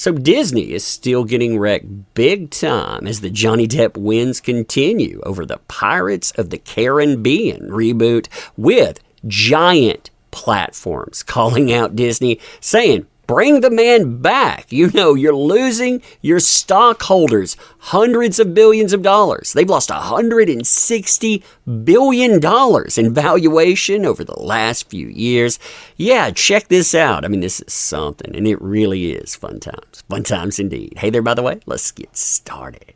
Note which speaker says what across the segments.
Speaker 1: So Disney is still getting wrecked big time as the Johnny Depp wins continue over the Pirates of the Caribbean reboot, with giant platforms calling out Disney, saying, bring the man back. You know, you're losing your stockholders hundreds of billions of dollars. They've lost $160 billion in valuation over the last few years. Yeah, check this out. I mean, this is something, and it really is fun times. Fun times indeed. Hey there, by the way, let's get started.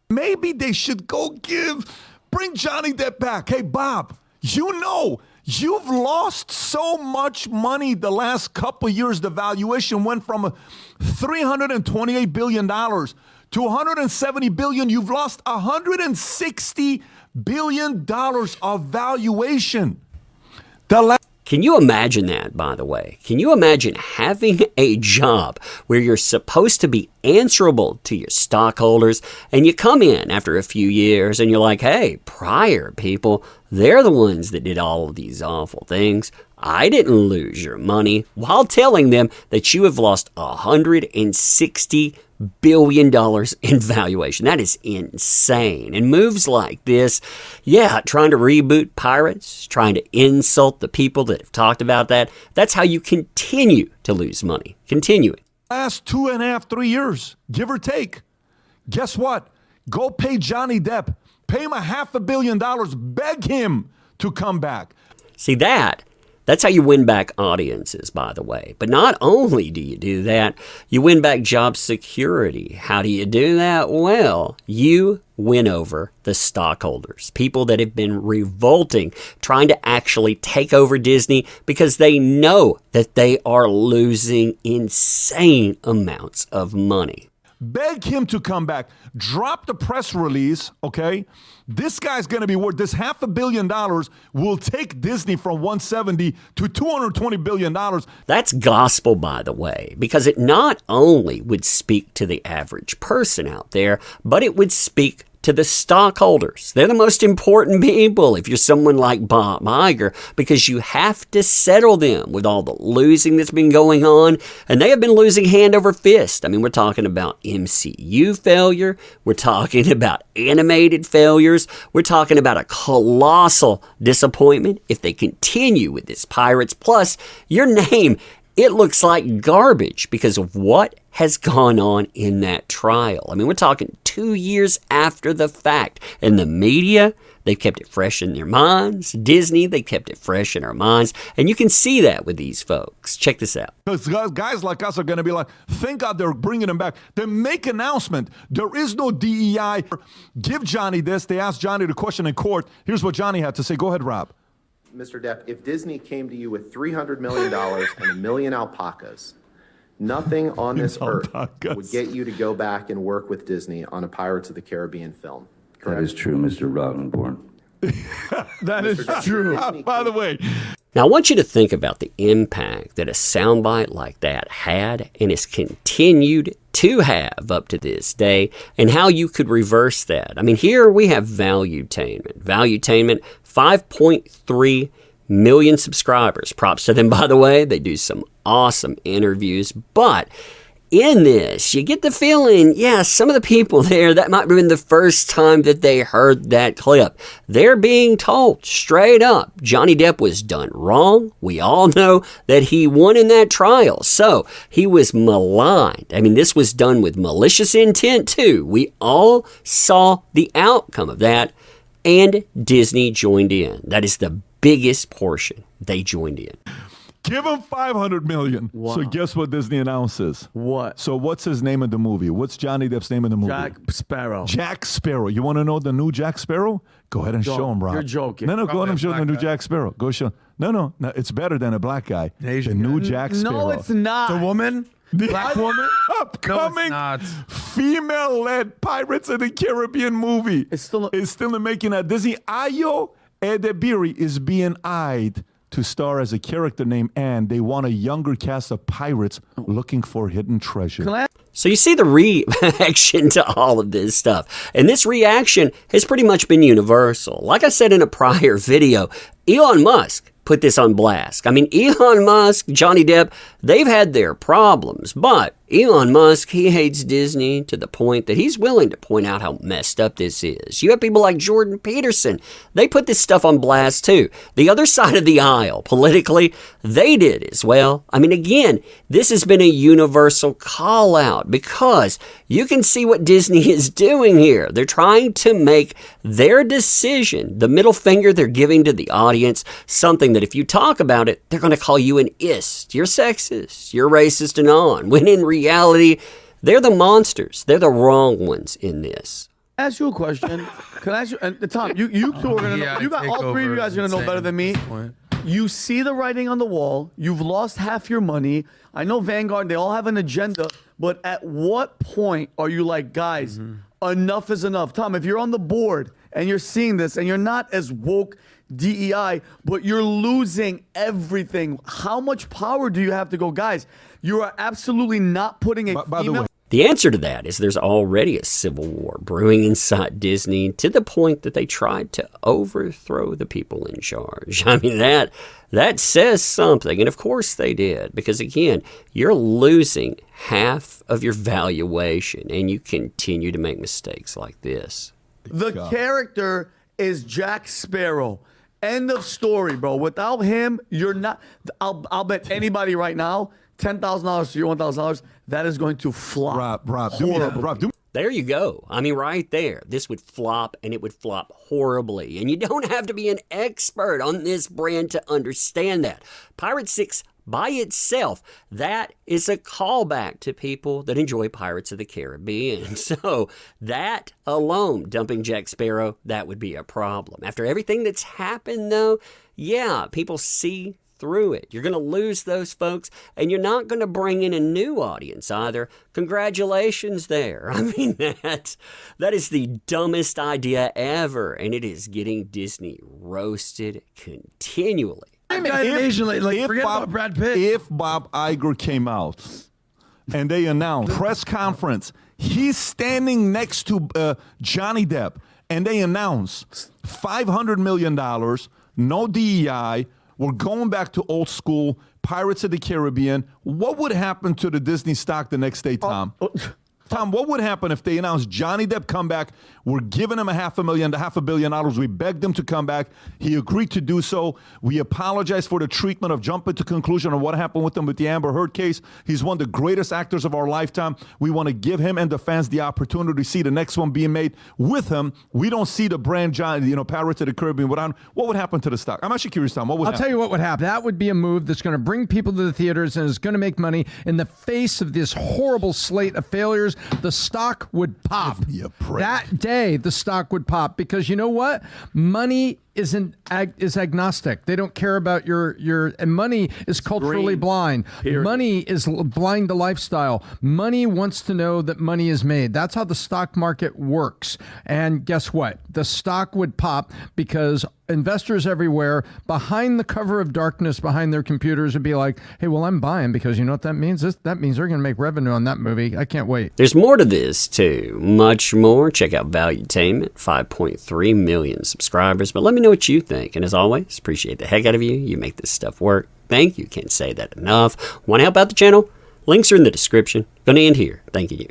Speaker 2: Maybe they should bring Johnny Depp back. Hey, Bob, you've lost so much money the last couple of years. The valuation went from $328 billion to $170 billion. You've lost $160 billion of valuation.
Speaker 1: Can you imagine that, by the way? Can you imagine having a job where you're supposed to be answerable to your stockholders, and you come in after a few years and you're like, hey, prior people, they're the ones that did all of these awful things. I didn't lose your money, while telling them that you have lost $160 billion in valuation. That is insane. And moves like this, trying to reboot Pirates, trying to insult the people that have talked about that, that's how you continue to lose money. Continuing.
Speaker 2: Last 2.5, 3 years, give or take. Guess what? Go pay Johnny Depp. Pay him $500 million. Beg him to come back.
Speaker 1: See, that's how you win back audiences, by the way. But not only do you do that, you win back job security. How do you do that? Well, you win over the stockholders, people that have been revolting, trying to actually take over Disney because they know that they are losing insane amounts of money.
Speaker 2: Beg him to come back. Drop the press release, okay? This guy's going to be worth, this $500 million will take Disney from 170 to $220 billion.
Speaker 1: That's gospel, by the way, because it not only would speak to the average person out there, but it would speak to the stockholders. They're the most important people if you're someone like Bob Iger, because you have to settle them with all the losing that's been going on, and they have been losing hand over fist. I mean, we're talking about MCU failure, we're talking about animated failures, we're talking about a colossal disappointment if they continue with this Pirates. Plus, your name, it looks like garbage because of what has gone on in that trial. I mean, we're talking 2 years after the fact. And the media, they've kept it fresh in their minds. Disney, they kept it fresh in our minds. And you can see that with these folks. Check this out.
Speaker 2: Because guys like us are going to be like, thank God they're bringing him back. They make announcement. There is no DEI. Give Johnny this. They asked Johnny the question in court. Here's what Johnny had to say. Go ahead, Rob.
Speaker 3: Mr. Depp, if Disney came to you with $300 million and a million alpacas, nothing on this earth would get you to go back and work with Disney on a Pirates of the Caribbean film. Correct?
Speaker 4: That is true, Mr. Rottenborn.
Speaker 2: That is true. By the way.
Speaker 1: Now, I want you to think about the impact that a soundbite like that had and has continued to have up to this day, and how you could reverse that. I mean, here we have Valuetainment. Valuetainment, 5.3 million subscribers. Props to them, by the way. They do some awesome interviews, but in this, you get the feeling, some of the people there, that might have been the first time that they heard that clip. They're being told straight up, Johnny Depp was done wrong. We all know that he won in that trial. So he was maligned. I mean, this was done with malicious intent too. We all saw the outcome of that, and Disney joined in. That is the biggest portion. They joined in.
Speaker 2: Give him $500 million.
Speaker 5: Wow.
Speaker 2: So guess what Disney announces?
Speaker 5: What?
Speaker 2: So what's his name in the movie? What's Johnny Depp's name in the movie?
Speaker 5: Jack Sparrow.
Speaker 2: Jack Sparrow. You want to know the new Jack Sparrow? Go ahead and show him, Rob.
Speaker 5: You're joking.
Speaker 2: No, go ahead and show him the new Jack Sparrow. Go show. No, it's better than a black guy.
Speaker 5: Asian
Speaker 2: the new
Speaker 5: guy.
Speaker 2: Jack Sparrow.
Speaker 5: No, it's not.
Speaker 6: It's a woman? Black woman?
Speaker 2: Upcoming
Speaker 6: No, it's not.
Speaker 2: female-led Pirates of the Caribbean movie.
Speaker 5: It's still
Speaker 2: in the making at Disney. Ayo Edebiri is being eyed to star as a character named Anne. They want a younger cast of pirates looking for hidden treasure.
Speaker 1: So you see the reaction to all of this stuff. And this reaction has pretty much been universal. Like I said in a prior video, Elon Musk put this on blast. I mean, Elon Musk, Johnny Depp, they've had their problems, but Elon Musk, he hates Disney to the point that he's willing to point out how messed up this is. You have people like Jordan Peterson. They put this stuff on blast too. The other side of the aisle, politically, they did as well. I mean, again, this has been a universal call out because you can see what Disney is doing here. They're trying to make their decision, the middle finger they're giving to the audience, something that if you talk about it, they're going to call you an ist, you're sexist, you're racist and on. When in reality, they're the monsters. They're the wrong ones in this.
Speaker 6: Ask you a question. Can I ask you, and Tom, you two are going to know. You got all three of you guys are going to know better than me. You see the writing on the wall. You've lost half your money. I know Vanguard, they all have an agenda, but at what point are you like, guys, enough is enough? Tom, if you're on the board and you're seeing this and you're not as woke DEI, but you're losing everything, how much power do you have to go? Guys, you are absolutely not putting a
Speaker 2: by the way,
Speaker 1: the answer to that is there's already a civil war brewing inside Disney to the point that they tried to overthrow the people in charge. I mean, that says something. And of course they did, because again, you're losing half of your valuation and you continue to make mistakes like this.
Speaker 6: The character is Jack Sparrow. End of story, bro. Without him, you're not. I'll bet anybody right now, $10,000 to your $1,000, that is going to flop.
Speaker 2: Rob, do me that. Rob, do me.
Speaker 1: There you go. I mean, right there. This would flop, and it would flop horribly. And you don't have to be an expert on this brand to understand that. Pirate 6 by itself, that is a callback to people that enjoy Pirates of the Caribbean. So that alone, dumping Jack Sparrow, that would be a problem. After everything that's happened, though, yeah, people see through it. You're going to lose those folks, and you're not going to bring in a new audience either. Congratulations there. I mean, that is the dumbest idea ever, and it is getting Disney roasted continually.
Speaker 6: Forget about Brad Pitt.
Speaker 2: If Bob Iger came out and they announced press conference, he's standing next to Johnny Depp, and they announce $500 million, no DEI, we're going back to old school Pirates of the Caribbean. What would happen to the Disney stock the next day, Tom? Tom, what would happen if they announced Johnny Depp come back? We're giving him $500 million to $500 million. We begged him to come back. He agreed to do so. We apologize for the treatment of jumping to conclusion on what happened with him with the Amber Heard case. He's one of the greatest actors of our lifetime. We want to give him and the fans the opportunity to see the next one being made with him. We don't see the brand Johnny, Pirates of the Caribbean. What would happen to the stock? I'm actually curious, Tom.
Speaker 4: I'll tell you what would happen. That would be a move that's going to bring people to the theaters and is going to make money in the face of this horrible slate of failures. The stock would pop. That day, the stock would pop because you know what? Money is agnostic. They don't care about your and money is culturally blind. Period. Money is blind to lifestyle. Money wants to know that money is made. That's how the stock market works. And guess what? The stock would pop because investors everywhere behind the cover of darkness behind their computers would be like, hey, well, I'm buying because you know what that means? That means they're going to make revenue on that movie. I can't wait.
Speaker 1: There's more to this, too. Much more. Check out Valuetainment, 5.3 million subscribers. But let me know what you think. And as always, appreciate the heck out of you. You make this stuff work. Thank you. Can't say that enough. Want to help out the channel? Links are in the description. Going to end here. Thank you.